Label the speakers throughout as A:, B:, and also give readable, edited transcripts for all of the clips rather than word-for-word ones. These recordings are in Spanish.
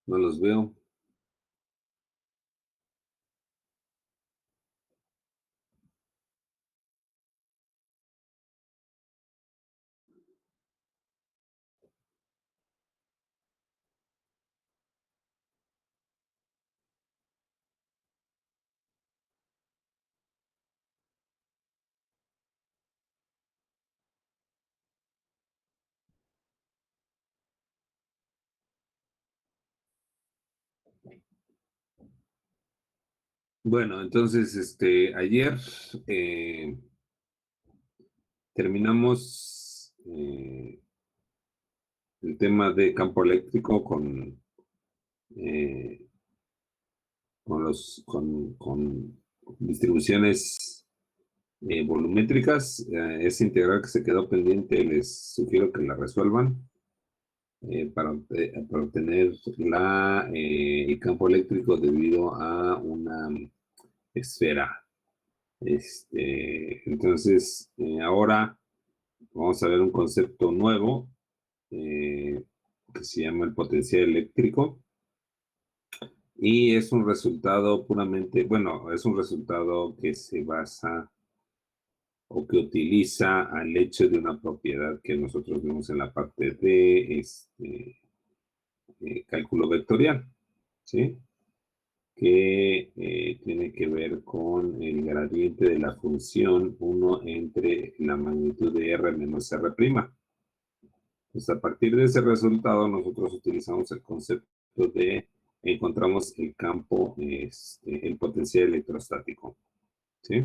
A: No los veo. Bueno, entonces, ayer terminamos el tema de campo eléctrico eh, con distribuciones volumétricas. Esa integral que se quedó pendiente, les sugiero que la resuelvan para obtener el campo eléctrico debido a una esfera. Entonces, ahora vamos a ver un concepto nuevo que se llama el potencial eléctrico y es un resultado puramente, bueno, es un resultado que se basa o que utiliza al hecho de una propiedad que nosotros vemos en la parte de cálculo vectorial, ¿sí? Que tiene que ver con el gradiente de la función 1 entre la magnitud de R menos R'. Pues a partir de ese resultado nosotros utilizamos el concepto de encontramos el campo, el potencial electrostático, ¿sí?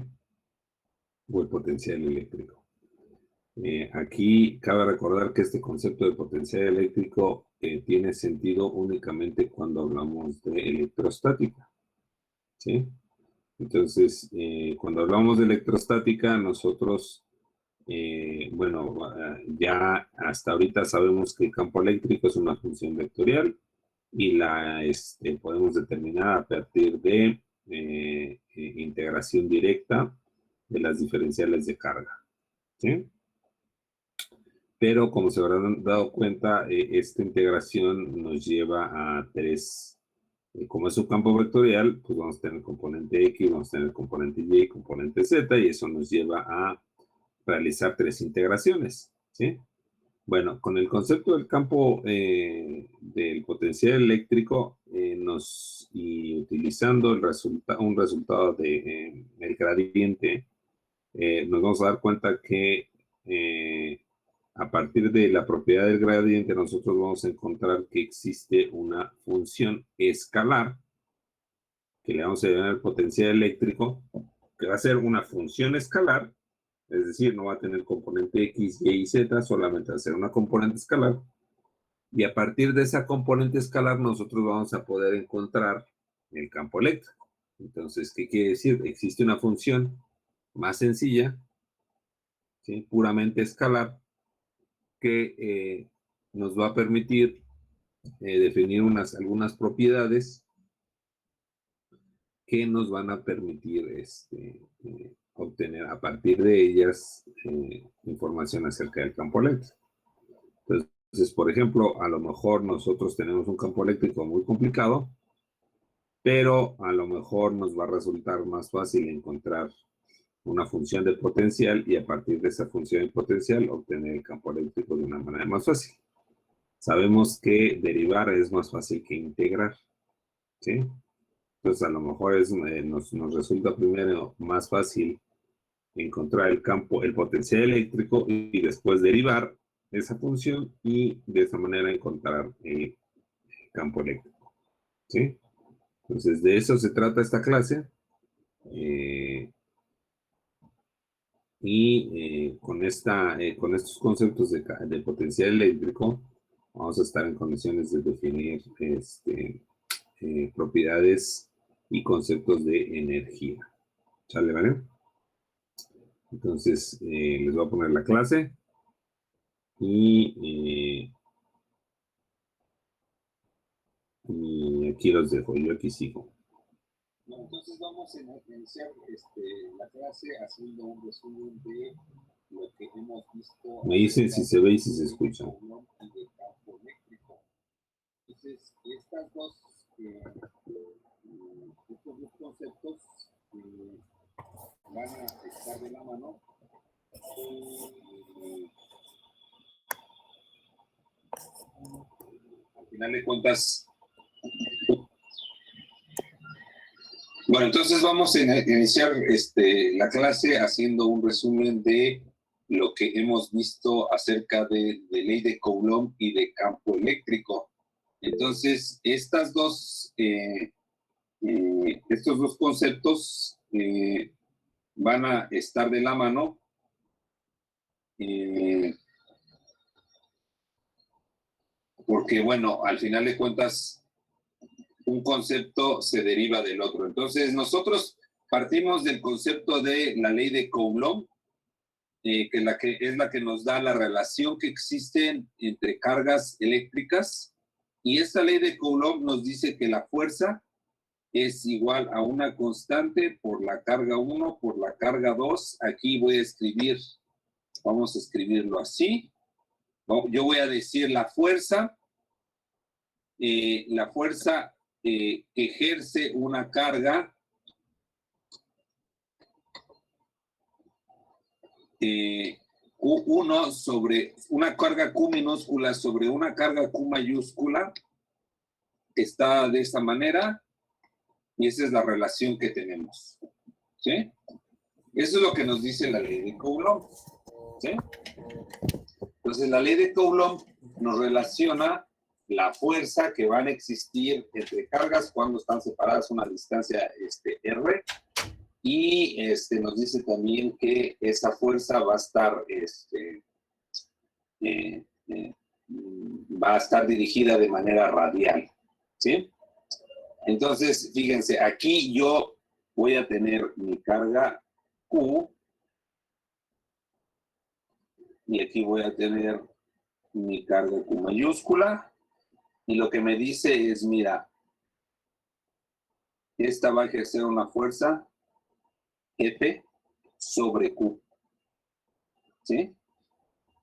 A: O el potencial eléctrico. Aquí cabe recordar que este concepto de potencial eléctrico tiene sentido únicamente cuando hablamos de electrostática, ¿sí? Entonces, cuando hablamos de electrostática, nosotros, bueno, ya hasta ahorita sabemos que el campo eléctrico es una función vectorial y podemos determinar a partir de integración directa de las diferenciales de carga, ¿sí? Pero como se habrán dado cuenta, esta integración nos lleva a tres. Como es un campo vectorial, pues vamos a tener el componente X, vamos a tener el componente Y, componente Z, y eso nos lleva a realizar tres integraciones, ¿sí? Bueno, con el concepto del campo del potencial eléctrico y utilizando un resultado del gradiente, nos vamos a dar cuenta que a partir de la propiedad del gradiente nosotros vamos a encontrar que existe una función escalar que le vamos a llamar el potencial eléctrico, que va a ser una función escalar, es decir, no va a tener componente X, Y y Z, solamente va a ser una componente escalar. Y a partir de esa componente escalar nosotros vamos a poder encontrar el campo eléctrico. Entonces, ¿qué quiere decir? Existe una función más sencilla, ¿sí? Puramente escalar, que nos va a permitir definir algunas propiedades que nos van a permitir obtener a partir de ellas información acerca del campo eléctrico. Entonces, por ejemplo, a lo mejor nosotros tenemos un campo eléctrico muy complicado, pero a lo mejor nos va a resultar más fácil encontrar una función de potencial y a partir de esa función de potencial obtener el campo eléctrico de una manera más fácil. Sabemos que derivar es más fácil que integrar, ¿sí? Entonces a lo mejor nos resulta primero más fácil encontrar el potencial eléctrico y después derivar esa función y de esa manera encontrar el campo eléctrico, ¿sí? Entonces de eso se trata esta clase eh, con estos conceptos de potencial eléctrico vamos a estar en condiciones de definir propiedades y conceptos de energía. ¿Sale, vale? Entonces, les voy a poner la clase y aquí los dejo, yo aquí sigo.
B: Bueno, entonces vamos a iniciar la clase haciendo un resumen de lo que hemos visto.
A: Me dicen si se ve y si se escucha.
B: Y de campo eléctrico. Entonces, estos dos conceptos van a estar de la mano. Al final de cuentas, bueno, entonces vamos a iniciar la clase haciendo un resumen de lo que hemos visto acerca de ley de Coulomb y de campo eléctrico. Entonces, estos dos conceptos van a estar de la mano. Porque, bueno, al final de cuentas, un concepto se deriva del otro. Entonces, nosotros partimos del concepto de la ley de Coulomb, que es la que nos da la relación que existe entre cargas eléctricas. Y esta ley de Coulomb nos dice que la fuerza es igual a una constante por la carga 1 por la carga 2. Aquí voy a escribir, vamos a escribirlo así. Yo voy a decir la fuerza que ejerce una carga Q1 sobre una carga Q minúscula sobre una carga Q mayúscula, está de esta manera, y esa es la relación que tenemos. ¿Sí? Eso es lo que nos dice la ley de Coulomb. ¿Sí? Entonces, la ley de Coulomb nos relaciona la fuerza que van a existir entre cargas cuando están separadas una distancia R, y nos dice también que esa fuerza va a estar va a estar dirigida de manera radial. ¿Sí? Entonces, fíjense, aquí yo voy a tener mi carga Q, y aquí voy a tener mi carga Q mayúscula, y lo que me dice es, mira, esta va a ejercer una fuerza F sobre Q. ¿Sí?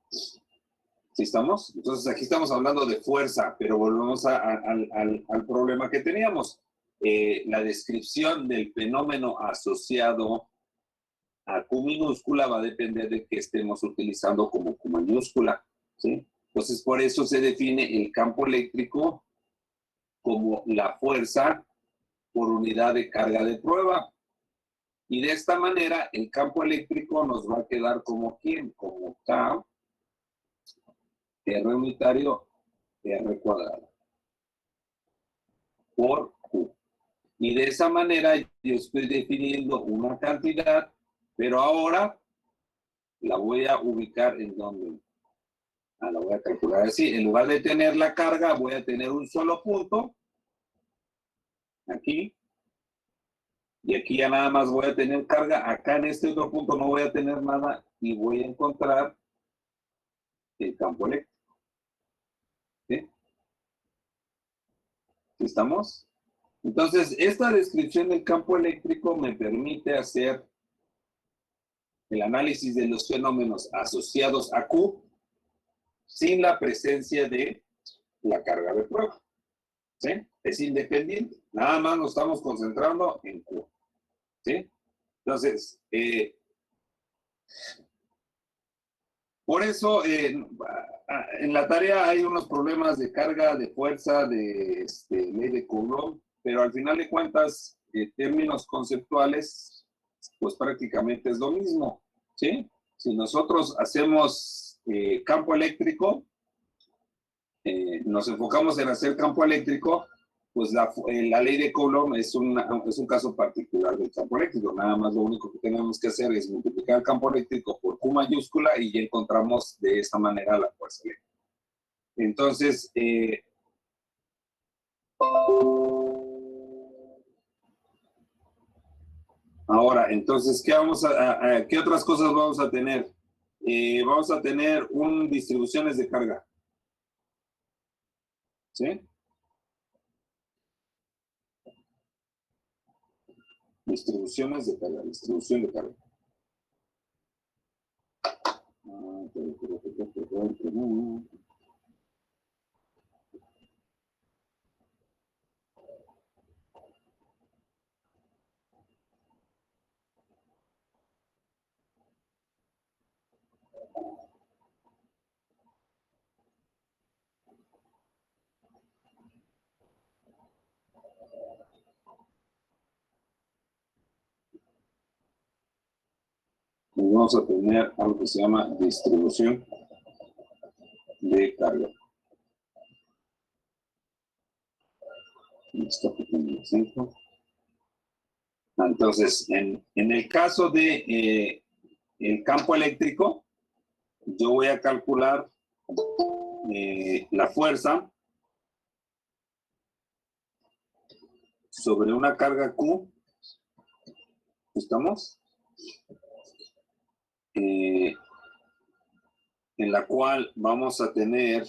B: ¿Sí estamos? Entonces aquí estamos hablando de fuerza, pero volvemos al problema que teníamos. La descripción del fenómeno asociado a Q minúscula va a depender de qué estemos utilizando como Q mayúscula. ¿Sí? Entonces por eso se define el campo eléctrico como la fuerza por unidad de carga de prueba. Y de esta manera el campo eléctrico nos va a quedar como ¿quién? Como K R unitario R cuadrado por Q. Y de esa manera yo estoy definiendo una cantidad, pero ahora la voy a ubicar en donde. La voy a calcular así. En lugar de tener la carga, voy a tener un solo punto. Aquí. Y aquí ya nada más voy a tener carga. Acá en este otro punto no voy a tener nada y voy a encontrar el campo eléctrico. ¿Sí? ¿Estamos? Entonces, esta descripción del campo eléctrico me permite hacer el análisis de los fenómenos asociados a Q sin la presencia de la carga de prueba. ¿Sí? Es independiente. Nada más nos estamos concentrando en Q. ¿Sí? Entonces, por eso en la tarea hay unos problemas de carga, de fuerza, de ley de Coulomb, pero al final de cuentas, términos conceptuales, pues prácticamente es lo mismo. ¿Sí? Si nosotros hacemos campo eléctrico, nos enfocamos en hacer campo eléctrico, pues la ley de Coulomb es un caso particular del campo eléctrico. Nada más lo único que tenemos que hacer es multiplicar el campo eléctrico por Q mayúscula y ya encontramos de esta manera la fuerza eléctrica. Entonces, ahora, entonces, ¿qué otras cosas vamos a tener? Vamos a tener distribuciones de carga. ¿Sí? Distribuciones de carga, distribución de carga. vamos a tener algo que se llama distribución de carga. Entonces, en el caso de el campo eléctrico, yo voy a calcular la fuerza sobre una carga Q. ¿Estamos? En la cual vamos a tener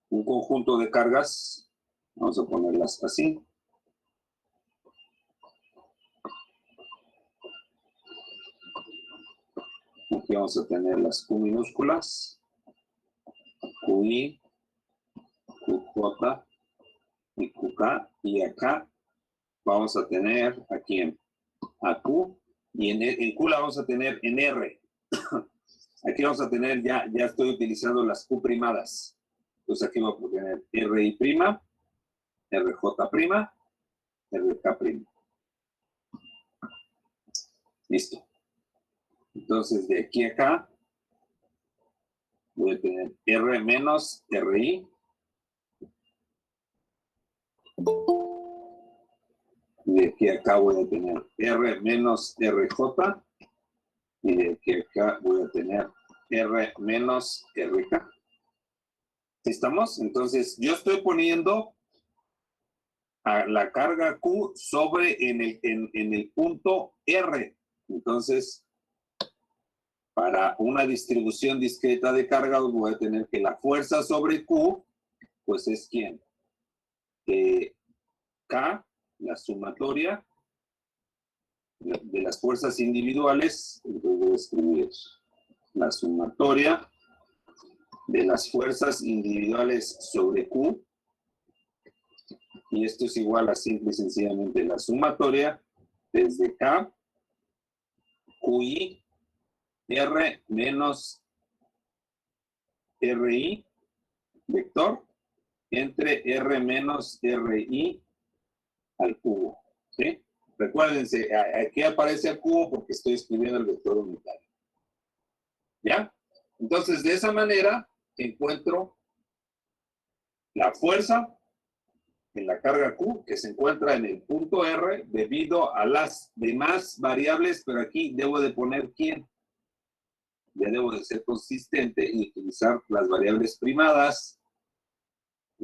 B: un conjunto de cargas. Vamos a ponerlas así. Aquí vamos a tener las Q minúsculas, QI, QJ y QK. Y acá vamos a tener aquí a Q. Y en Q la vamos a tener en R. Aquí vamos a tener, ya estoy utilizando las Q primadas. Entonces aquí vamos a tener RI prima, RJ prima, RK prima. Listo. Entonces de aquí a acá voy a tener R menos RI. Y de aquí a acá voy a tener R menos RJ. Y de aquí a acá voy a tener R menos RK. ¿Estamos? Entonces yo estoy poniendo a la carga Q sobre en el punto R. Entonces, para una distribución discreta de carga, voy a tener que la fuerza sobre Q, pues es ¿quién? K, la sumatoria de las fuerzas individuales. Entonces voy a escribir la sumatoria de las fuerzas individuales sobre Q. Y esto es igual a simple y sencillamente la sumatoria desde K, QI, R menos RI, vector, entre R menos RI al cubo. ¿Sí? Recuérdense, aquí aparece el cubo porque estoy escribiendo el vector unitario. ¿Ya? Entonces, de esa manera, encuentro la fuerza en la carga Q que se encuentra en el punto R debido a las demás variables, pero aquí debo de poner ¿quién? Ya debo de ser consistente y utilizar las variables primadas.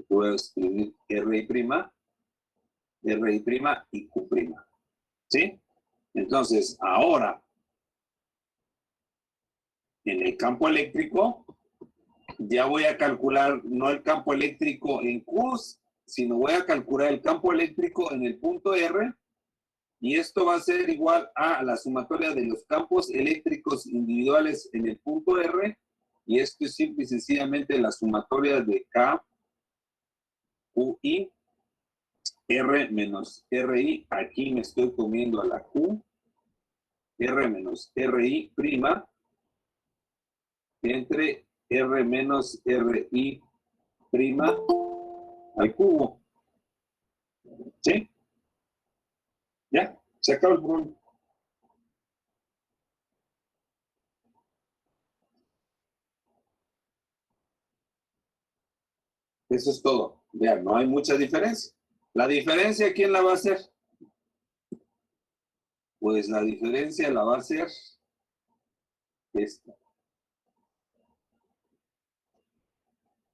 B: Puedo escribir RI', RI' y Q'. ¿Sí? Entonces, ahora, en el campo eléctrico, ya voy a calcular no el campo eléctrico en Q, sino voy a calcular el campo eléctrico en el punto R, y esto va a ser igual a la sumatoria de los campos eléctricos individuales en el punto R, y esto es simple y sencillamente la sumatoria de K, QI, R menos RI, aquí me estoy comiendo a la Q, R menos RI prima, entre R menos RI prima al cubo. ¿Sí? ¿Ya? Se acabó el problema. Eso es todo. Vean, no hay mucha diferencia. ¿La diferencia quién la va a hacer? Pues la diferencia la va a hacer esta.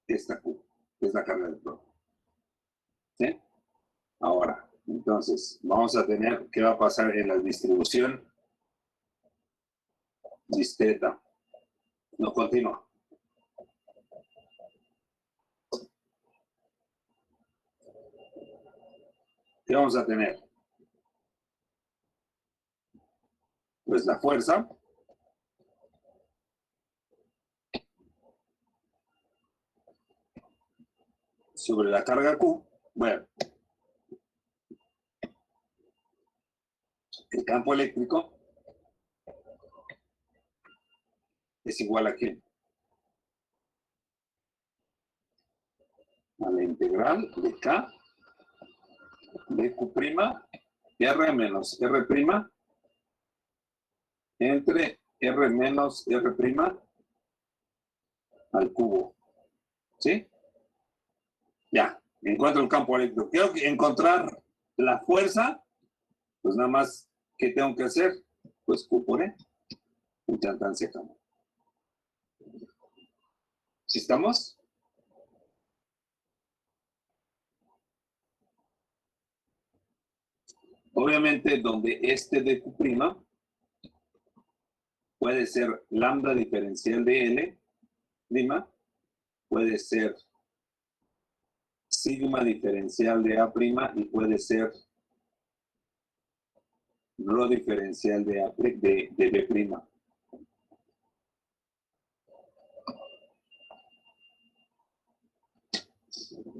B: Esta Q, que es la carga del plomo. ¿Sí? Ahora, entonces, vamos a tener qué va a pasar en la distribución discreta. No, continúa. ¿Qué vamos a tener? Pues la fuerza sobre la carga Q. Bueno, el campo eléctrico es igual a ¿qué? A la integral de K de Q' R menos R', entre R menos R' al cubo. ¿Sí? Ya, encuentro el campo eléctrico. Quiero encontrar la fuerza, pues nada más, ¿qué tengo que hacer? Pues Q por E. Un chantán se acabó. ¿Sí estamos? Obviamente, donde este de Q' puede ser lambda diferencial de L', puede ser sigma diferencial de A' y puede ser rho diferencial de B'.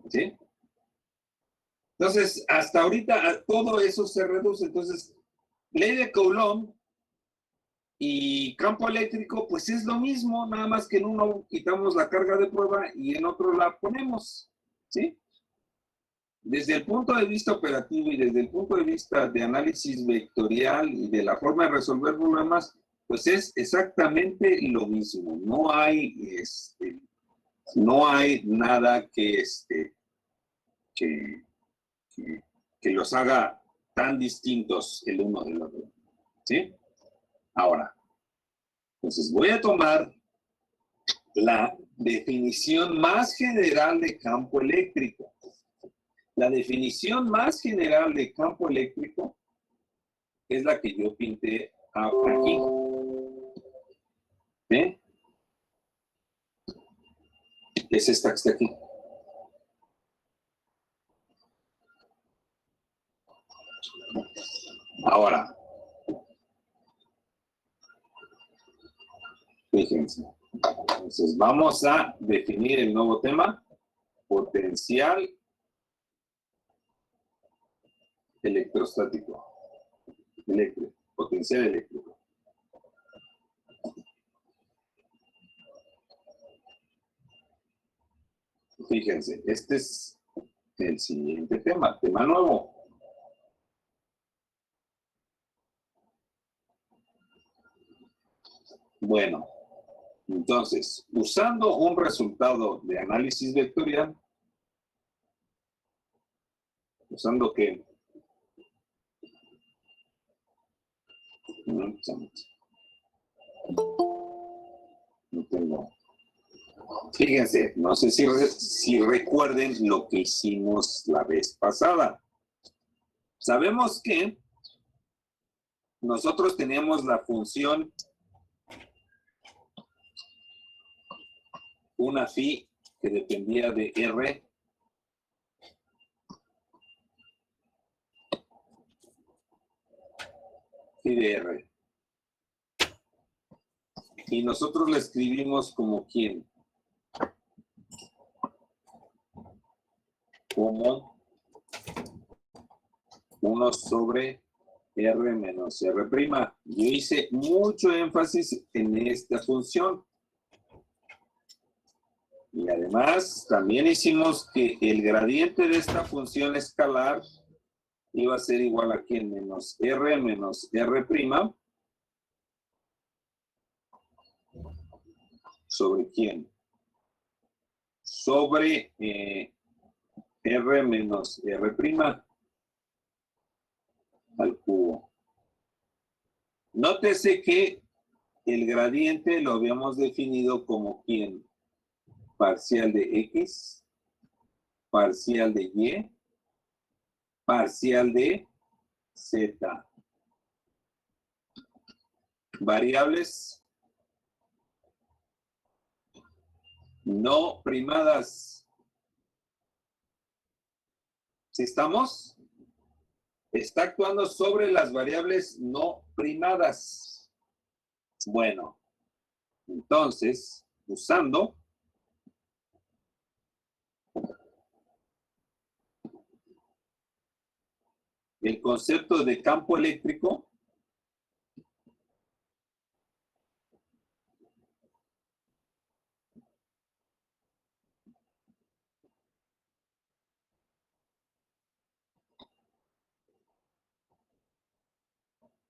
B: ¿Sí? Entonces, hasta ahorita todo eso se reduce. Entonces, ley de Coulomb y campo eléctrico, pues es lo mismo, nada más que en uno quitamos la carga de prueba y en otro la ponemos. ¿Sí? Desde el punto de vista operativo y desde el punto de vista de análisis vectorial y de la forma de resolver problemas, pues es exactamente lo mismo. No hay nada que, que los haga tan distintos el uno del otro. ¿Sí? Ahora, entonces voy a tomar la definición más general de campo eléctrico. La definición más general de campo eléctrico es la que yo pinté aquí. ¿Ve? Es esta que está aquí. Ahora, fíjense. Entonces, vamos a definir el nuevo tema, potencial electrostático. Potencial eléctrico. Fíjense, este es el siguiente tema nuevo. Bueno, entonces, usando un resultado de análisis vectorial, usando que no tengo. Fíjense, no sé si recuerden lo que hicimos la vez pasada. Sabemos que nosotros teníamos la función una phi que dependía de R y de R. Y nosotros la escribimos como ¿quién? Como 1 sobre R menos R'. Yo hice mucho énfasis en esta función. Y además, también hicimos que el gradiente de esta función escalar iba a ser igual a ¿quién? Menos R menos R'. ¿Sobre quién? Sobre R menos R' al cubo. Nótese que el gradiente lo habíamos definido como ¿quién? Parcial de X, parcial de Y, parcial de Z. Variables no primadas. ¿Sí estamos? Está actuando sobre las variables no primadas. Bueno, entonces, usando el concepto de campo eléctrico,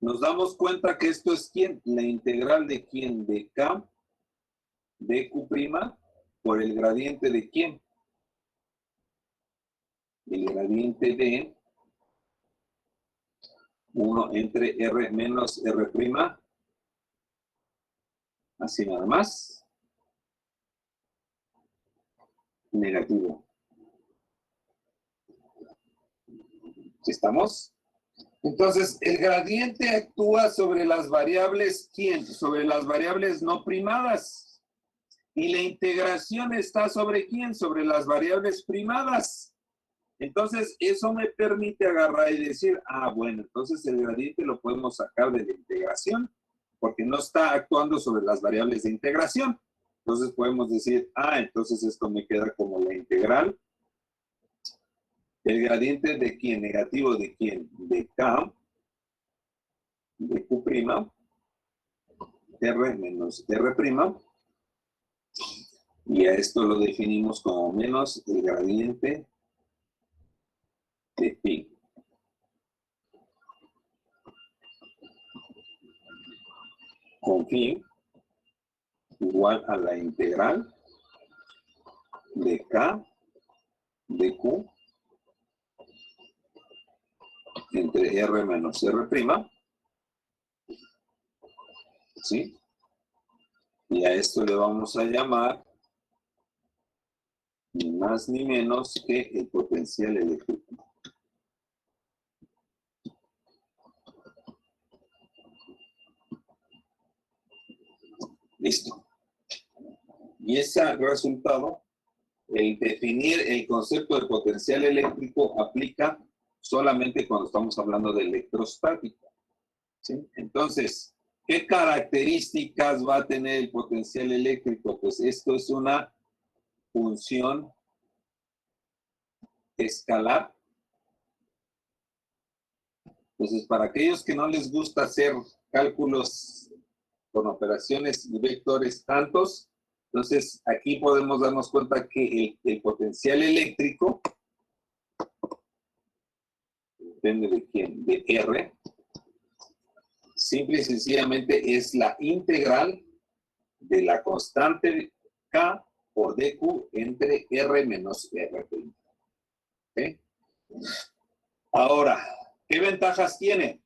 B: nos damos cuenta que esto es ¿quién? La integral de ¿quién? De K de Q' por el gradiente de ¿quién? El gradiente de 1 entre R menos R', así nada más, negativo. ¿Sí estamos? Entonces, el gradiente actúa sobre las variables ¿quién? Sobre las variables no primadas. Y la integración está sobre ¿quién? Sobre las variables primadas. Entonces, eso me permite agarrar y decir, bueno, entonces el gradiente lo podemos sacar de la integración, porque no está actuando sobre las variables de integración. Entonces podemos decir, entonces esto me queda como la integral. El gradiente de ¿quién? Negativo de ¿quién? De K, de Q', R menos R', y a esto lo definimos como menos el gradiente de pi. Con phi igual a la integral de K de Q entre R menos R', ¿sí? Y a esto le vamos a llamar ni más ni menos que el potencial eléctrico. Listo. Y ese resultado, el definir el concepto de potencial eléctrico aplica solamente cuando estamos hablando de electrostática, ¿sí? Entonces, ¿qué características va a tener el potencial eléctrico? Pues esto es una función escalar. Entonces, para aquellos que no les gusta hacer cálculos con operaciones y vectores tantos, entonces aquí podemos darnos cuenta que el potencial eléctrico depende de quién, de R, simple y sencillamente es la integral de la constante K por dQ entre R menos R'. ¿Okay? Ahora, ¿qué ventajas tiene?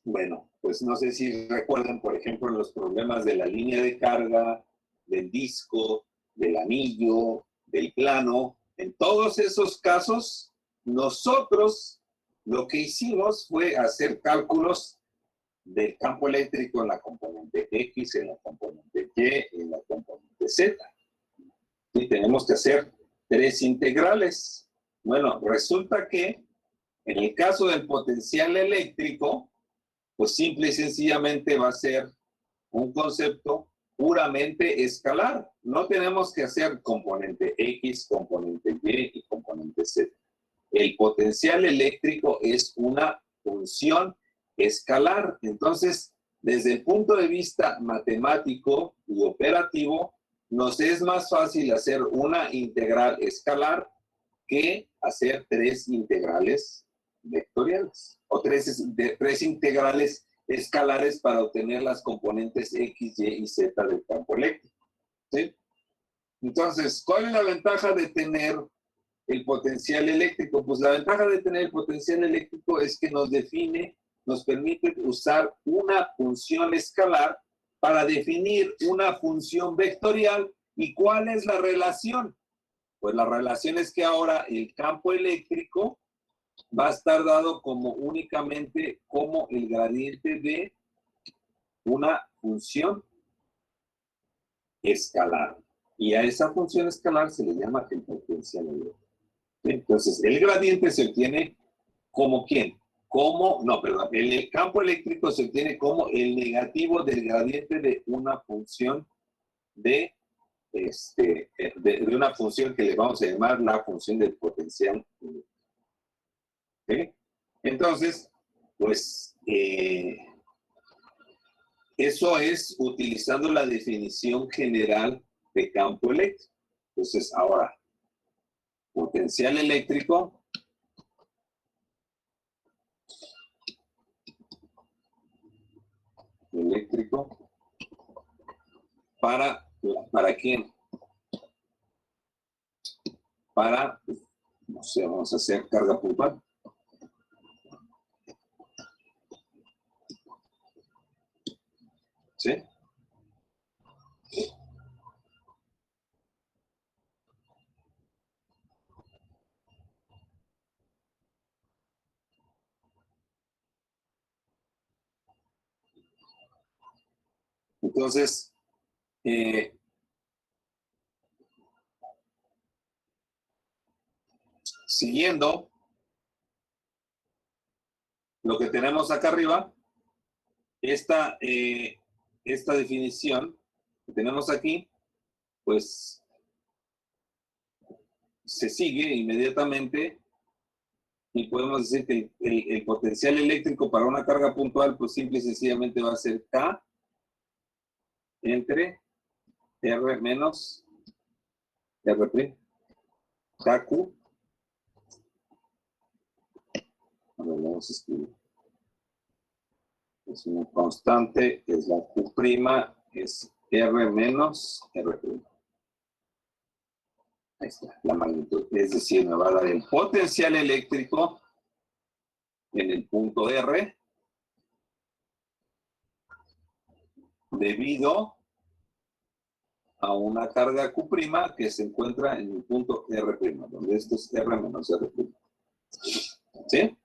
B: Bueno, pues no sé si recuerdan, por ejemplo, los problemas de la línea de carga, del disco, del anillo, del plano. En todos esos casos, nosotros lo que hicimos fue hacer cálculos del campo eléctrico en la componente X, en la componente Y, en la componente Z. Y tenemos que hacer 3 integrales. Bueno, resulta que en el caso del potencial eléctrico, pues simple y sencillamente va a ser un concepto puramente escalar. No tenemos que hacer componente X, componente Y y componente Z. El potencial eléctrico es una función escalar. Entonces, desde el punto de vista matemático y operativo, nos es más fácil hacer una integral escalar que hacer 3 integrales vectoriales o 3 integrales escalares para obtener las componentes X, Y y Z del campo eléctrico. ¿Sí? Entonces, ¿cuál es la ventaja de tener el potencial eléctrico? Pues la ventaja de tener el potencial eléctrico es que nos define, nos permite usar una función escalar para definir una función vectorial. ¿Y cuál es la relación? Pues la relación es que ahora el campo eléctrico va a estar dado como únicamente como el gradiente de una función escalar. Y a esa función escalar se le llama el potencial eléctrico. Entonces, el gradiente se obtiene como ¿quién? El campo eléctrico se obtiene como el negativo del gradiente de una función de una función que le vamos a llamar la función del potencial. ¿Okay? Entonces, pues, eso es utilizando la definición general de campo eléctrico. Entonces, ahora, potencial eléctrico eléctrico ¿para quién? Para, no sé, vamos a hacer carga puntual. ¿Sí? Entonces, siguiendo lo que tenemos acá arriba, esta definición que tenemos aquí, pues se sigue inmediatamente y podemos decir que el potencial eléctrico para una carga puntual, pues simple y sencillamente va a ser K entre R menos RP, KQ. A ver, vamos a escribir. Es una constante, es la Q', es R menos R'. Ahí está, la magnitud. Es decir, me va a dar el potencial eléctrico en el punto R debido a una carga Q' que se encuentra en el punto R', donde esto es R menos R'. ¿Sí?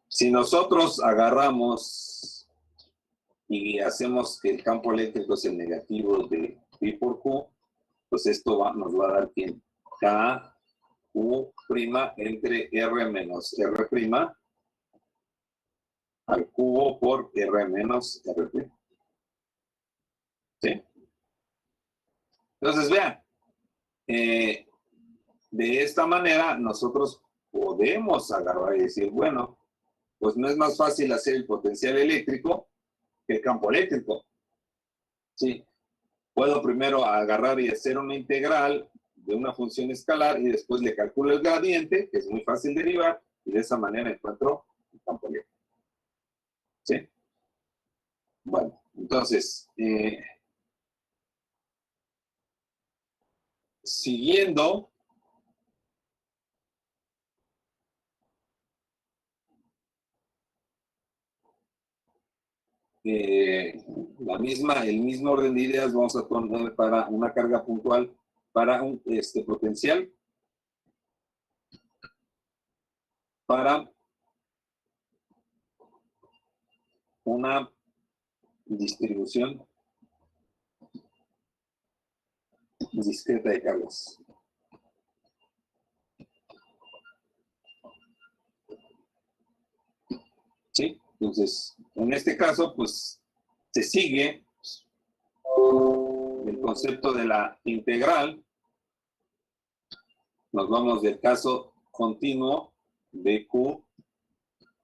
B: Si nosotros agarramos y hacemos que el campo eléctrico es el negativo de Pi por Q, pues esto nos va a dar que K Q' entre R menos R' al cubo por R menos R'. ¿Sí? Entonces, vean, de esta manera nosotros podemos agarrar y decir, bueno, pues no es más fácil hacer el potencial eléctrico que el campo eléctrico. Sí, puedo primero agarrar y hacer una integral de una función escalar y después le calculo el gradiente, que es muy fácil derivar, y de esa manera encuentro el campo eléctrico. ¿Sí? Bueno, entonces, siguiendo, el mismo orden de ideas vamos a poner para una carga puntual, para un potencial, para una distribución discreta de cargas. ¿Sí? Entonces, en este caso, pues, se sigue el concepto de la integral. Nos vamos del caso continuo de Q.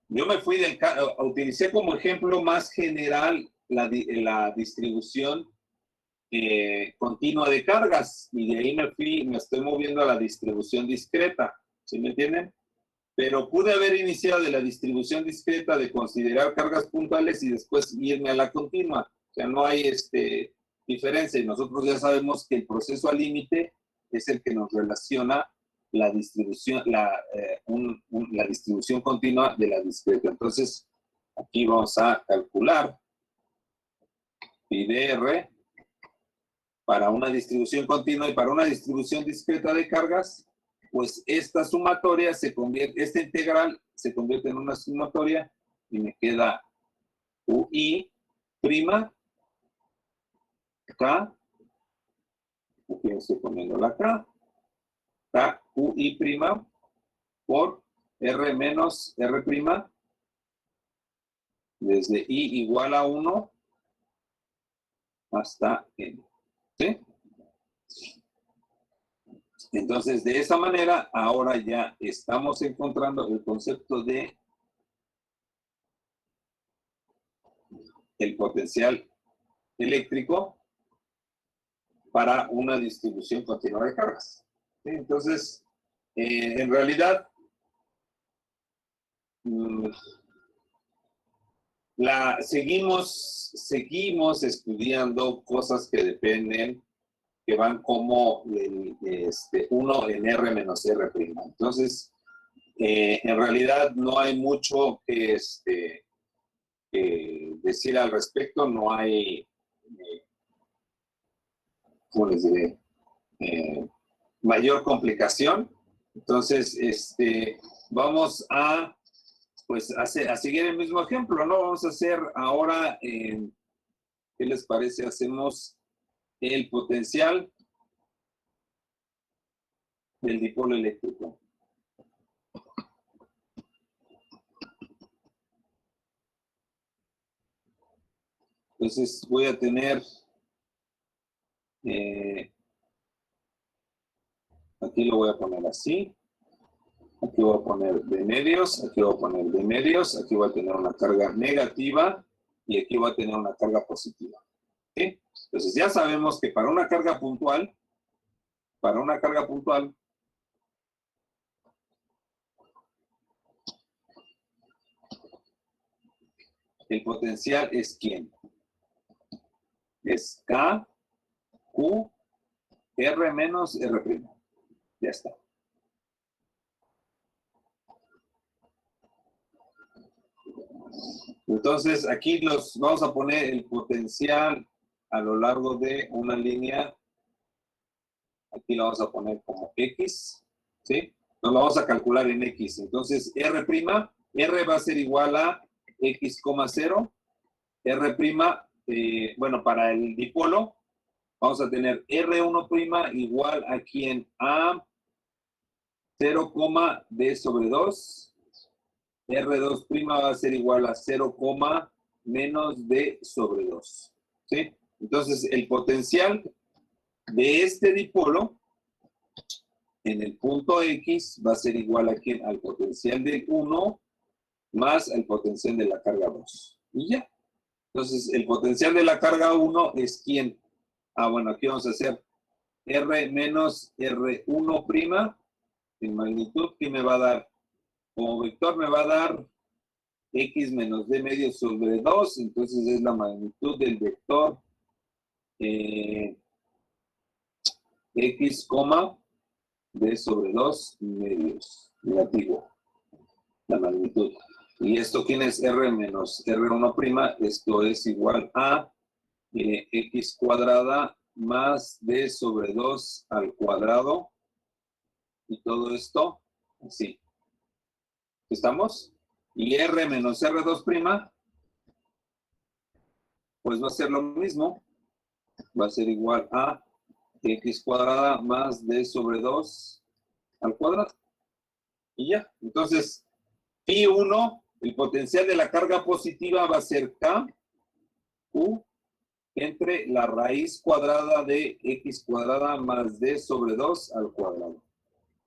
B: Yo me fui utilicé como ejemplo más general la distribución continua de cargas, y de ahí me estoy moviendo a la distribución discreta, ¿sí me entienden? Pero pude haber iniciado de la distribución discreta de considerar cargas puntuales y después irme a la continua. O sea, no hay diferencia, y nosotros ya sabemos que el proceso al límite es el que nos relaciona la distribución, la distribución continua de la discreta. Entonces, aquí vamos a calcular pi de R para una distribución continua y para una distribución discreta de cargas, pues esta sumatoria esta integral se convierte en una sumatoria y me queda UI prima K, aquí estoy poniendo la K, K UI prima por R menos R prima desde I igual a 1 hasta N. ¿Sí? Entonces, de esa manera, ahora ya estamos encontrando el concepto de el potencial eléctrico para una distribución continua de cargas. ¿Sí? Entonces, en realidad, mm, seguimos estudiando cosas que dependen, que van como uno en R menos R prima. Entonces, en realidad no hay mucho que decir al respecto, no hay, ¿cómo les diré? Mayor complicación. Entonces, vamos a, pues, a seguir el mismo ejemplo, ¿no? Vamos a hacer ahora, ¿qué les parece? Hacemos el potencial del dipolo eléctrico. Entonces voy a tener, aquí lo voy a poner así, aquí voy a poner de medios, aquí voy a poner de medios, aquí voy a tener una carga negativa y aquí voy a tener una carga positiva. ¿Sí? Entonces ya sabemos que para una carga puntual, el potencial es ¿quién? Es K, Q, R menos R'. Ya está. Entonces, aquí los vamos a poner el potencial a lo largo de una línea. Aquí lo vamos a poner como X, ¿sí? Nos lo vamos a calcular en X. Entonces, R', R va a ser igual a X, 0. R', bueno, para el dipolo, vamos a tener R1' igual aquí en A 0, D sobre 2. R2' va a ser igual a 0, menos D sobre 2. ¿Sí? Entonces, el potencial de este dipolo en el punto X va a ser igual aquí al potencial del 1 más el potencial de la carga 2. Y ya. Entonces, el potencial de la carga 1 es ¿quién? Bueno, aquí vamos a hacer R menos R1', en magnitud, que me va a dar, como vector me va a dar X menos D medio sobre 2, entonces es la magnitud del vector X, D sobre 2 medios, negativo, la magnitud. Y esto, ¿quién es R menos R1'? Esto es igual a X cuadrada más D sobre 2 al cuadrado. Y todo esto, así. ¿Estamos? Y R menos R2', pues va a ser lo mismo. Va a ser igual a X cuadrada más D sobre 2 al cuadrado. Y ya. Entonces, Pi1, el potencial de la carga positiva va a ser K, Q, entre la raíz cuadrada de X cuadrada más D sobre 2 al cuadrado.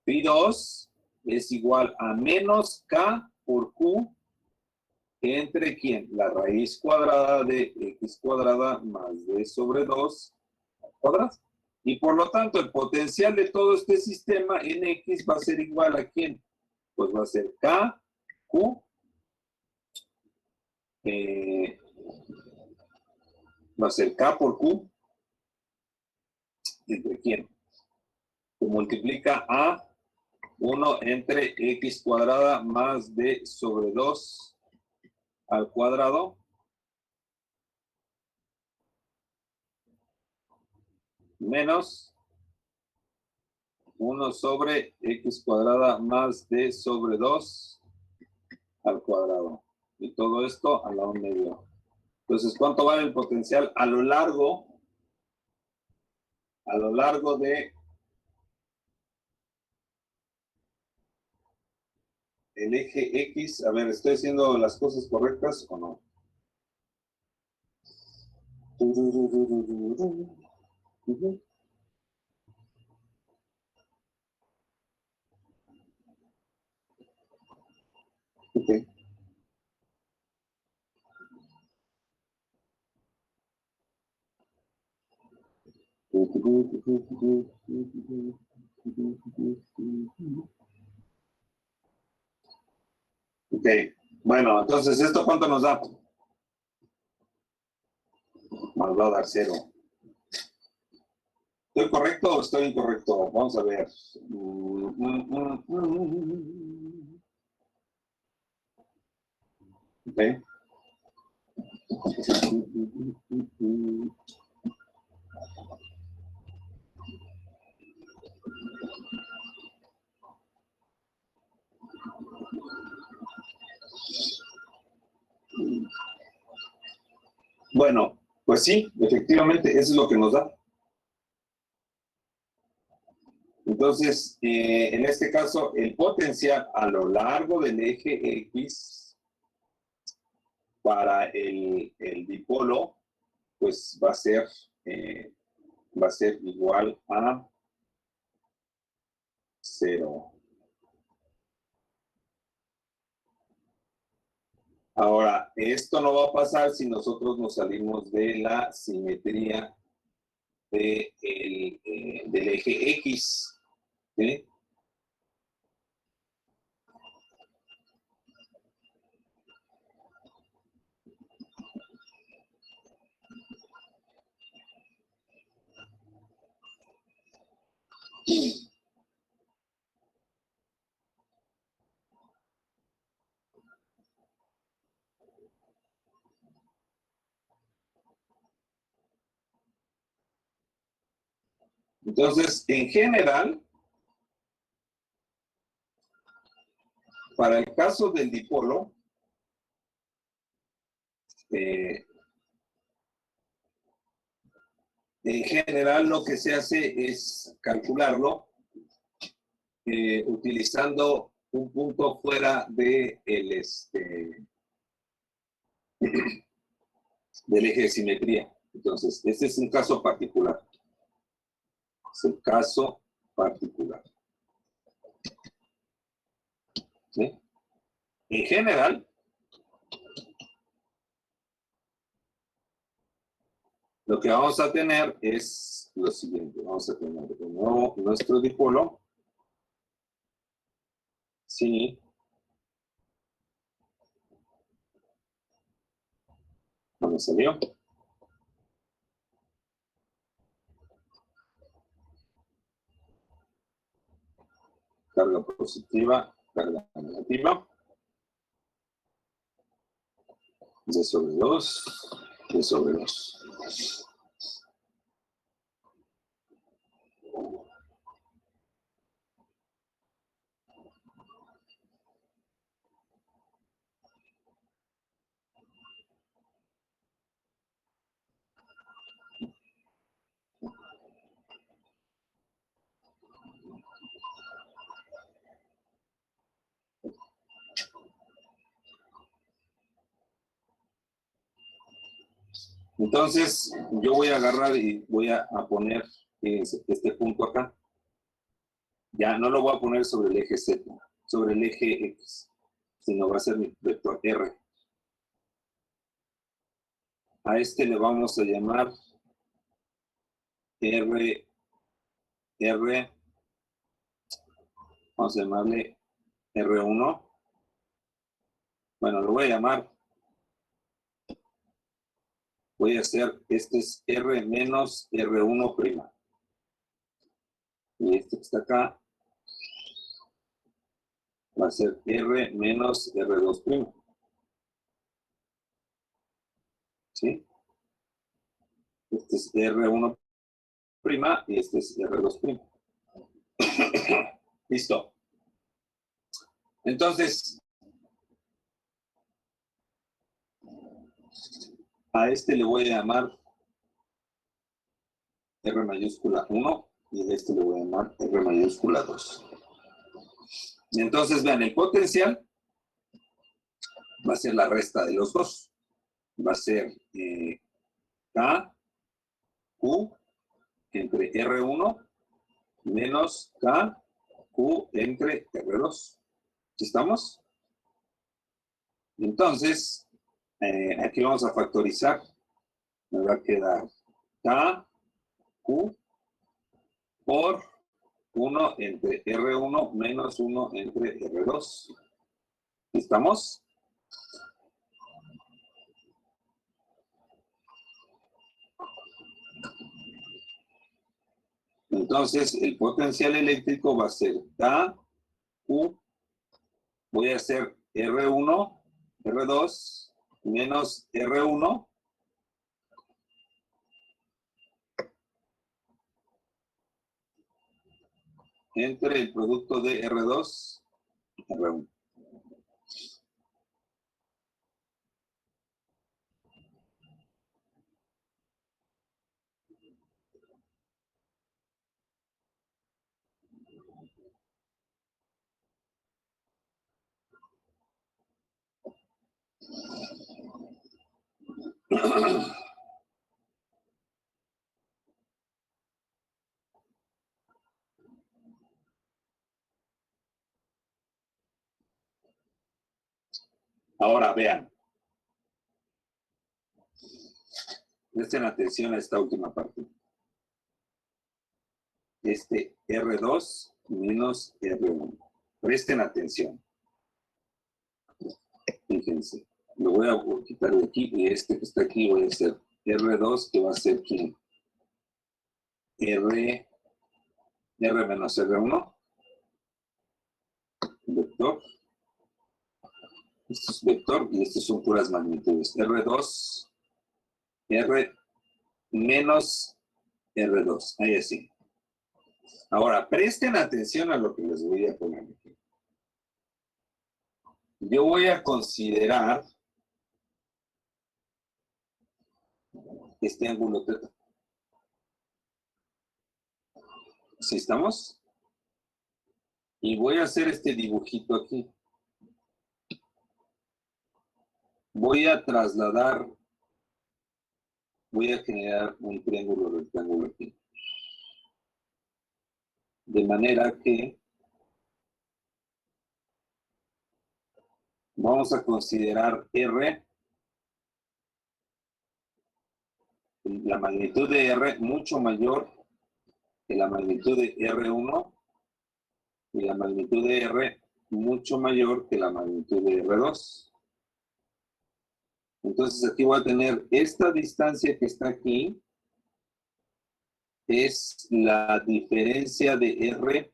B: Pi2 es igual a menos K por Q, entre ¿quién? La raíz cuadrada de X cuadrada más D sobre 2 al cuadrado. Y por lo tanto, el potencial de todo este sistema en X va a ser igual a ¿quién? Pues va a ser K, Q, va a ser K por Q, ¿entre quién? Se multiplica a 1 entre X cuadrada más D sobre 2 al cuadrado, menos 1 sobre X cuadrada más D sobre 2 al cuadrado. Y todo esto a la 1 medio. Entonces, ¿cuánto vale el potencial a lo largo de el eje X? A ver, ¿estoy haciendo las cosas correctas o no? Okay. Ok, bueno, entonces, ¿esto cuánto nos da? Nos va a dar 0. ¿Estoy correcto o estoy incorrecto? Vamos a ver. Ok. Bueno, pues sí, efectivamente, eso es lo que nos da. Entonces, en este caso, el potencial a lo largo del eje X para el dipolo, pues va a ser igual a 0. Ahora, esto no va a pasar si nosotros nos salimos de la simetría del eje X. ¿Sí? Entonces, en general, para el caso del dipolo, en general lo que se hace es calcularlo utilizando un punto fuera del eje de simetría. Entonces, este es un caso particular. Es el caso particular. ¿Sí? En general, lo que vamos a tener es lo siguiente. Vamos a tener de nuevo nuestro dipolo. Sí. No me salió. Carga positiva, carga negativa. D sobre 2, D sobre 2. Entonces, yo voy a agarrar y voy a poner este punto acá. Ya no lo voy a poner sobre el eje Z, sobre el eje X, sino va a ser mi vector R. A este le vamos a llamar R, vamos a llamarle R1. Bueno, lo voy a llamar, voy a hacer, este es R menos R1'. Y este que está acá va a ser R menos R2'. ¿Sí? Este es R1' y este es R2'. Listo. Entonces, a este le voy a llamar R mayúscula 1 y a este le voy a llamar R mayúscula 2. Y entonces, vean, el potencial va a ser la resta de los dos. Va a ser K, Q entre R1 menos K, Q entre R2. ¿Sí estamos? Entonces, aquí vamos a factorizar. Me va a quedar K, Q por 1 entre R1 menos 1 entre R2. ¿Estamos? Entonces, el potencial eléctrico va a ser K, Q, voy a hacer R1, R2, menos R1, entre el producto de R2 y R1. Ahora vean. Presten atención a esta última parte. Este R2 menos R1. Presten atención. Fíjense. Lo voy a quitar de aquí y este que está aquí voy a hacer R2, que va a ser ¿quién? R menos R1. Vector. Esto es vector y estos son puras magnitudes. R2, R menos R2. Ahí así. Ahora, presten atención a lo que les voy a poner aquí. Yo voy a considerar este ángulo teta. ¿Sí estamos? Y voy a hacer este dibujito aquí. Voy a trasladar, voy a generar un triángulo rectángulo aquí. De manera que vamos a considerar R, la magnitud de R mucho mayor que la magnitud de R1 y la magnitud de R mucho mayor que la magnitud de R2. Entonces aquí voy a tener esta distancia que está aquí, es la diferencia de R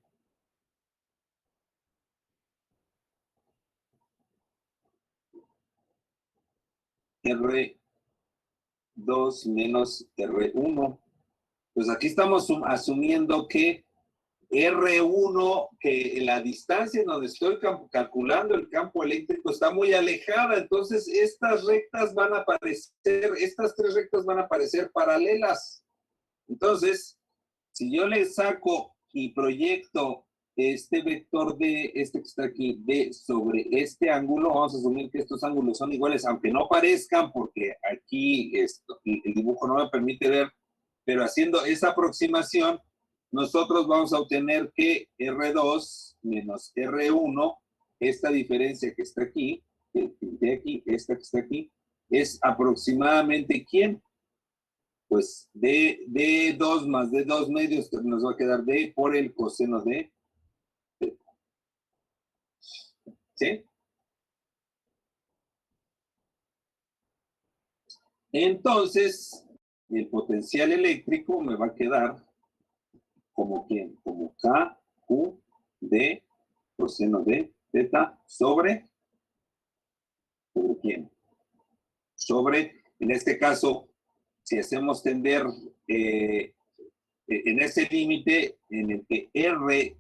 B: R2 menos R1. Pues aquí estamos asumiendo que R1, que la distancia en donde estoy calculando el campo eléctrico está muy alejada, entonces estas rectas van a aparecer, estas tres rectas van a aparecer paralelas. Entonces, si yo le saco y proyecto este vector de este que está aquí, D sobre este ángulo, vamos a asumir que estos ángulos son iguales, aunque no parezcan, porque aquí el dibujo no me permite ver, pero haciendo esa aproximación, nosotros vamos a obtener que R2 menos R1, esta diferencia que está aquí, de aquí, esta que está aquí, es aproximadamente ¿quién? Pues D2 más D2 medios nos va a quedar D por el coseno de θ. ¿Sí? Entonces, el potencial eléctrico me va a quedar como ¿quién? Como K, Q, D, coseno de θ sobre ¿quién? Sobre, en este caso, si hacemos tender en ese límite en el que R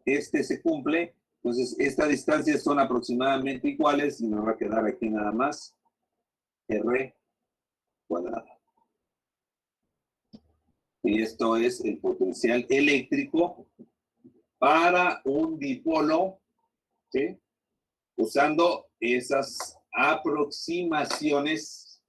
B: se cumple, entonces estas distancias son aproximadamente iguales y me va a quedar aquí nada más R cuadrado. Y esto es el potencial eléctrico para un dipolo, ¿sí? Usando esas aproximaciones,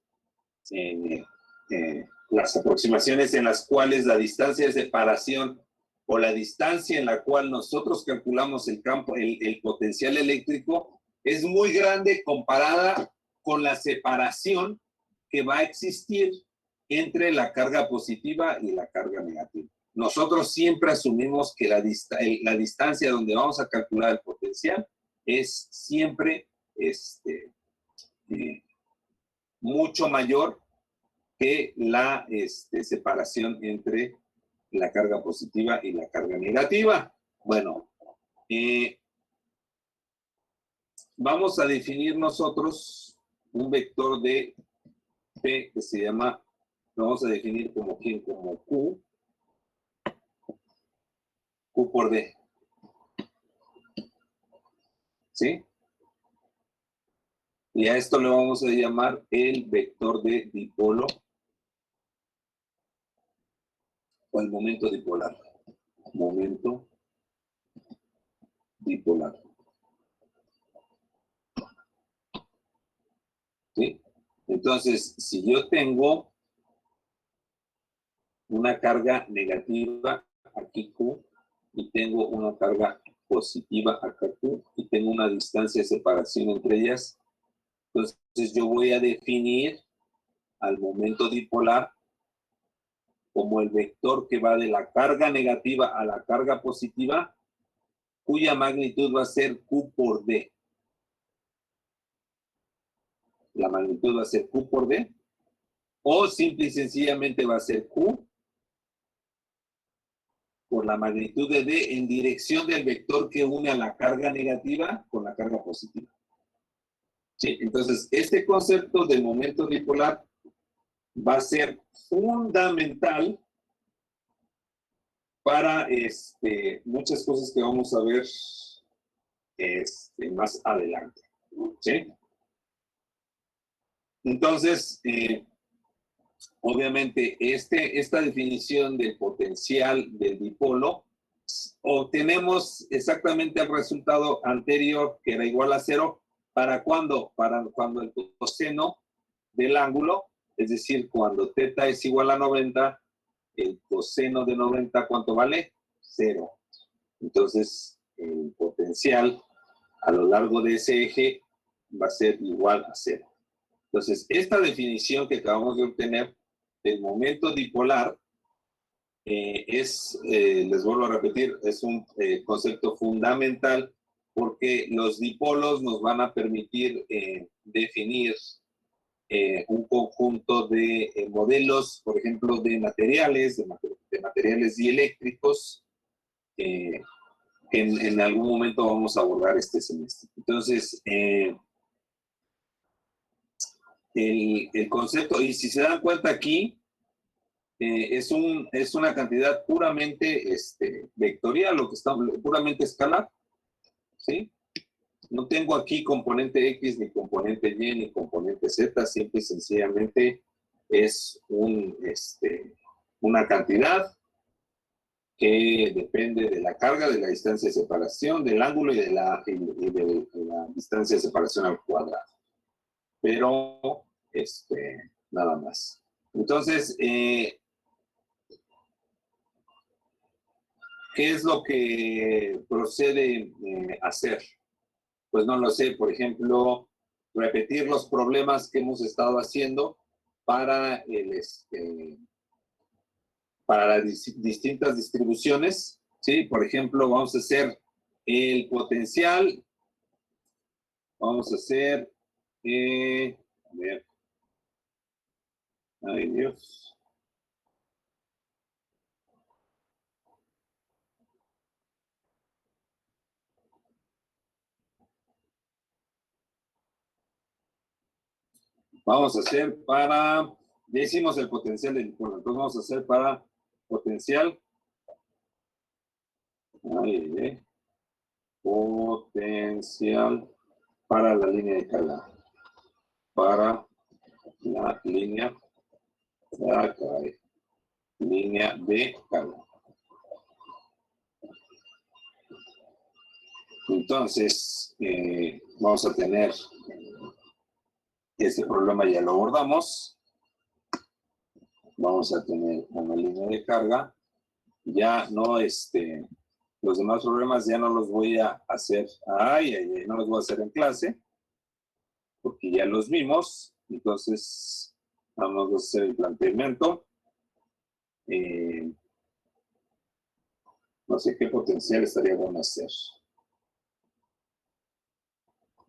B: las aproximaciones en las cuales la distancia de separación o la distancia en la cual nosotros calculamos el campo, el potencial eléctrico, es muy grande comparada con la separación que va a existir entre la carga positiva y la carga negativa. nosotros siempre asumimos que la distancia donde vamos a calcular el potencial es siempre mucho mayor que la separación entre la carga positiva y la carga negativa. Bueno, vamos a definir nosotros un vector de P que se llama, lo vamos a definir como ¿quién? Como Q por D. ¿Sí? Y a esto le vamos a llamar el vector de dipolo o el momento dipolar. Momento dipolar. ¿Sí? Entonces, si yo tengo una carga negativa aquí Q y tengo una carga positiva acá Q y tengo una distancia de separación entre ellas, entonces yo voy a definir al momento dipolar como el vector que va de la carga negativa a la carga positiva, cuya magnitud va a ser Q por D. La magnitud va a ser Q por D, o simple y sencillamente va a ser Q por la magnitud de D en dirección del vector que une a la carga negativa con la carga positiva. Sí, entonces, este concepto del momento dipolar va a ser fundamental para muchas cosas que vamos a ver más adelante. ¿Sí? Entonces, obviamente, esta definición del potencial del dipolo, obtenemos exactamente el resultado anterior, que era igual a 0, ¿para cuándo? Para cuando el coseno del ángulo, es decir, cuando θ es igual a 90, el coseno de 90, ¿cuánto vale? 0. Entonces, el potencial a lo largo de ese eje va a ser igual a 0. Entonces, esta definición que acabamos de obtener del momento dipolar les vuelvo a repetir, es un concepto fundamental porque los dipolos nos van a permitir definir un conjunto de modelos, por ejemplo, de materiales dieléctricos, que en algún momento vamos a abordar este semestre. Entonces, el concepto, y si se dan cuenta aquí, es una cantidad puramente vectorial, lo que está puramente escalar, ¿sí? No tengo aquí componente X, ni componente Y, ni componente Z, simple y sencillamente es una cantidad que depende de la carga, de la distancia de separación, del ángulo y de la distancia de separación al cuadrado. Pero, nada más. Entonces, ¿qué es lo que procede a hacer? Pues no lo sé, por ejemplo, repetir los problemas que hemos estado haciendo para, para las distintas distribuciones, ¿sí? Por ejemplo, vamos a hacer el potencial, vamos a hacer, a ver, ay Dios. Vamos a hacer para, ya hicimos el potencial del dipolo, entonces vamos a hacer para potencial, potencial para la línea de carga, para la línea de carga. Entonces, vamos a tener este problema, ya lo abordamos. Vamos a tener una línea de carga. Ya no, los demás problemas ya no los voy a hacer, no los voy a hacer en clase, porque ya los vimos. Entonces, vamos a hacer el planteamiento. No sé qué potencial estaría bueno hacer.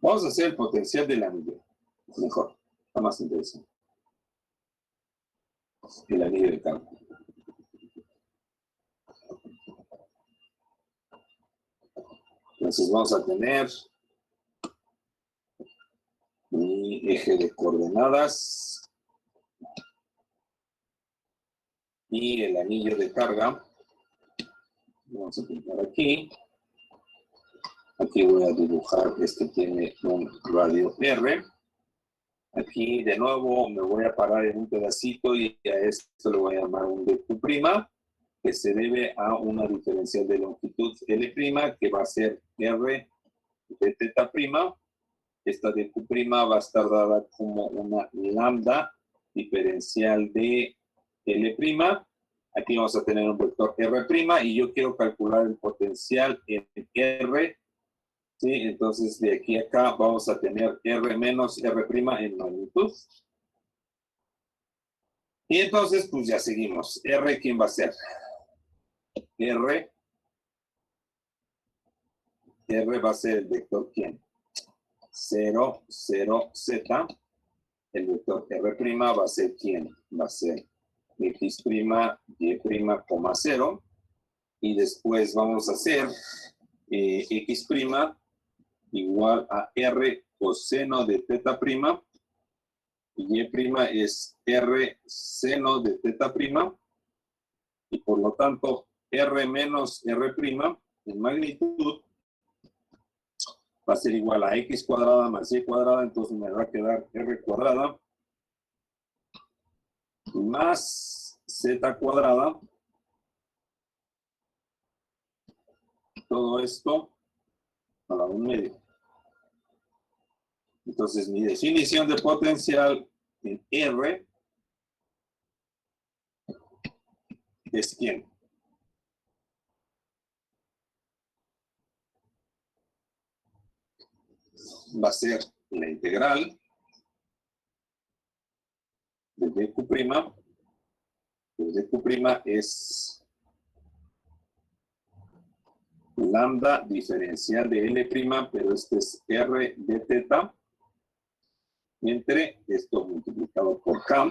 B: Vamos a hacer el potencial del anillo. Mejor, está más interesante. El anillo de campo. Entonces vamos a tener mi eje de coordenadas y el anillo de carga. Vamos a pintar aquí. Aquí voy a dibujar, tiene un radio R. Aquí de nuevo me voy a parar en un pedacito y a esto le voy a llamar un dq', que se debe a una diferencial de longitud L', que va a ser R de teta prima. Esta dq' va a estar dada como una lambda diferencial de L'. Aquí vamos a tener un vector R' y yo quiero calcular el potencial en R. ¿Sí? Entonces, de aquí a acá vamos a tener R menos R' en magnitud. Y entonces, pues ya seguimos. R, ¿quién va a ser? R va a ser el vector ¿quién? 0, 0, Z. El vector R' va a ser ¿quién? Va a ser X', Y', 0. Y después vamos a hacer X' igual a R coseno de teta prima. Y es R seno de teta prima. Y por lo tanto, R menos R' en magnitud va a ser igual a X cuadrada más Y cuadrada. Entonces me va a quedar R cuadrada más Z cuadrada. Todo esto a la 1/2. Entonces, mi definición de potencial en R es ¿quién? Va a ser la integral de dq'. El dq' es lambda diferencial de L', pero este es R de teta, entre esto multiplicado por K,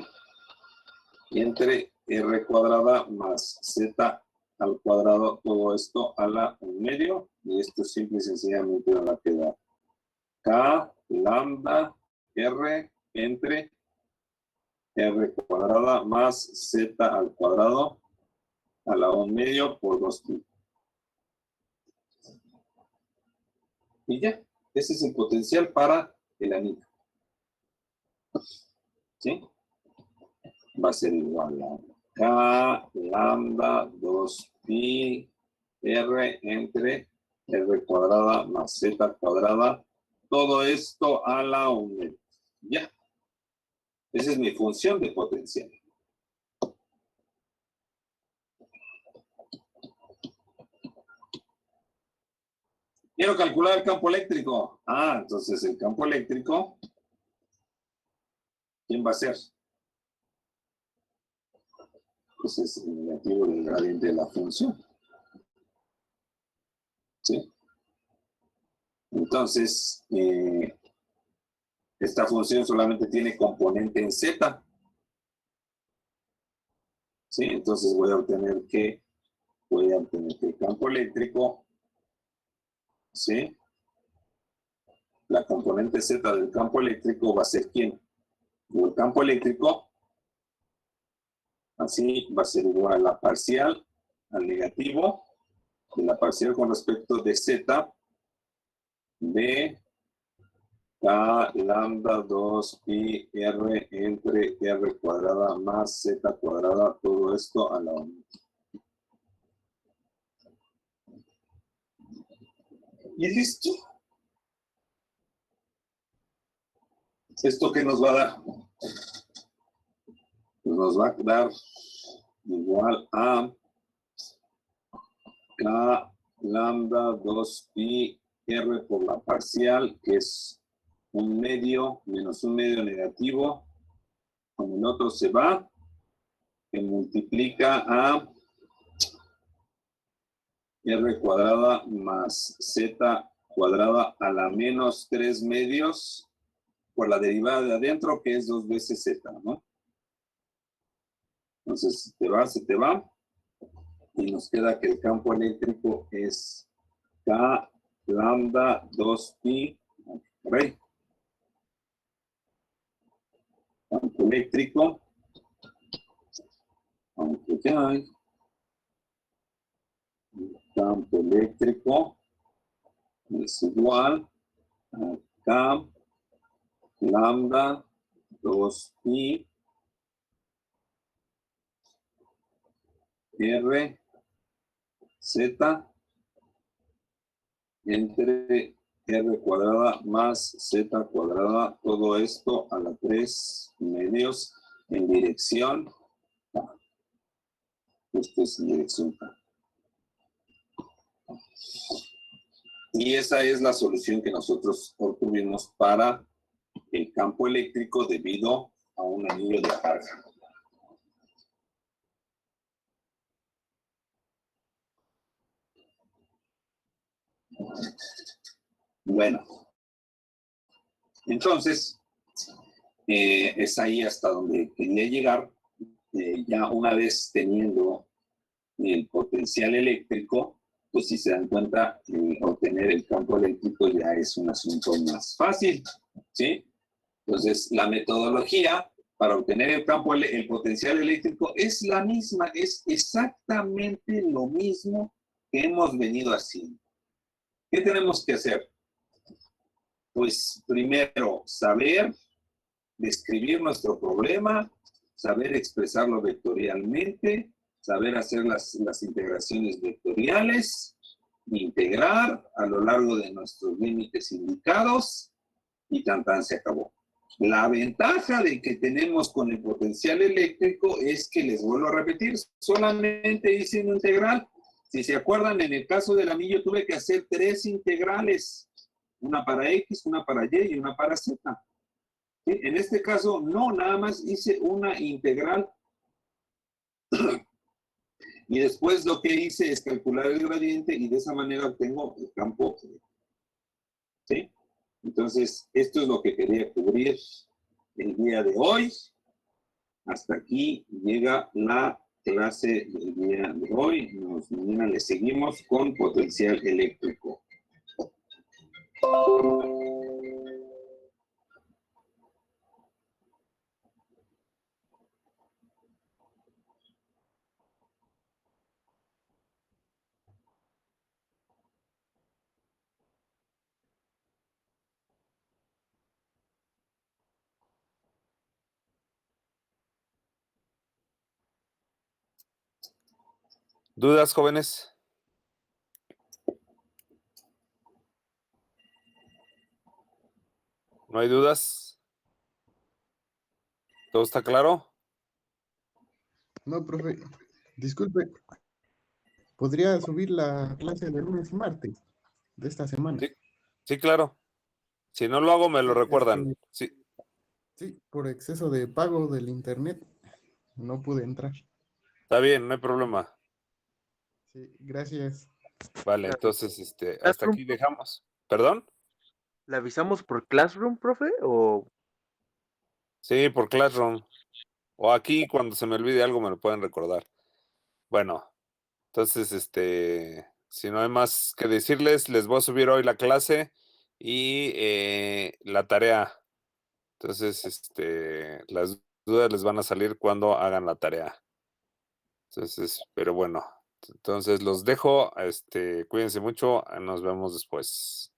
B: entre R cuadrada más Z al cuadrado, todo esto a la 1/2, y esto simple y sencillamente va a quedar K lambda R entre R cuadrada más Z al cuadrado a la 1/2 por 2pi. Y ya, ese es el potencial para el anillo. ¿Sí? Va a ser igual a K lambda 2pi R entre R cuadrada más Z cuadrada. Todo esto a la 1/2. Ya. Esa es mi función de potencial. Quiero calcular el campo eléctrico. Entonces el campo eléctrico, ¿quién va a ser? Pues es el negativo del gradiente de la función. ¿Sí? Entonces, esta función solamente tiene componente en Z. ¿Sí? Entonces voy a obtener que el campo eléctrico, ¿sí? La componente Z del campo eléctrico va a ser ¿quién? El campo eléctrico, así va a ser igual a la parcial al negativo de la parcial con respecto de Z de K lambda 2pi R entre R cuadrada más Z cuadrada, todo esto a la 1. Y listo. ¿Esto qué nos va a dar? Pues nos va a dar igual a K lambda 2pi R por la parcial, que es 1/2 menos 1/2 negativo. Como el otro se va, que multiplica a R cuadrada más Z cuadrada a la menos 3 medios por la derivada de adentro, que es 2 veces Z, ¿no? Entonces, se te va, y nos queda que el campo eléctrico es K lambda 2pi, por ahí. Campo eléctrico, aunque ya hay campo eléctrico, es igual a K lambda 2pi R Z entre R cuadrada más Z cuadrada, todo esto a la 3 medios en dirección K. Esto es en dirección K. Y esa es la solución que nosotros obtuvimos para el campo eléctrico debido a un anillo de carga. Bueno, entonces, es ahí hasta donde quería llegar. Ya una vez teniendo el potencial eléctrico, pues si se dan cuenta, obtener el campo eléctrico ya es un asunto más fácil, ¿sí? Entonces, la metodología para obtener el potencial eléctrico es la misma, es exactamente lo mismo que hemos venido haciendo. ¿Qué tenemos que hacer? Pues primero, saber describir nuestro problema, saber expresarlo vectorialmente, saber hacer las integraciones vectoriales, integrar a lo largo de nuestros límites indicados y tan se acabó. La ventaja de que tenemos con el potencial eléctrico es que, les vuelvo a repetir, solamente hice una integral. Si se acuerdan, en el caso del anillo tuve que hacer 3 integrales, una para X, una para Y y una para Z. ¿Sí? En este caso, no, nada más hice una integral. Y después lo que hice es calcular el gradiente y de esa manera obtengo el campo. ¿Sí? Entonces, esto es lo que quería cubrir el día de hoy. Hasta aquí llega la clase del día de hoy. Mañana le seguimos con potencial eléctrico.
C: ¿Dudas, jóvenes? ¿No hay dudas? ¿Todo está claro?
D: No, profe, disculpe, ¿podría subir la clase de lunes y martes de esta semana?
C: Sí, sí, claro. Si no lo hago, me lo
D: Sí,
C: recuerdan. Sí,
D: sí, por exceso de pago del internet no pude entrar.
C: está bien, no hay problema.
D: Sí, gracias.
C: Vale, entonces, hasta aquí dejamos. ¿Perdón?
E: ¿Le avisamos por Classroom, profe? ¿O
C: Sí, por Classroom. O aquí, cuando se me olvide algo, me lo pueden recordar. Bueno, entonces, si no hay más que decirles, les voy a subir hoy la clase y la tarea. Entonces, las dudas les van a salir cuando hagan la tarea. Entonces, pero bueno, entonces los dejo, cuídense mucho, nos vemos después.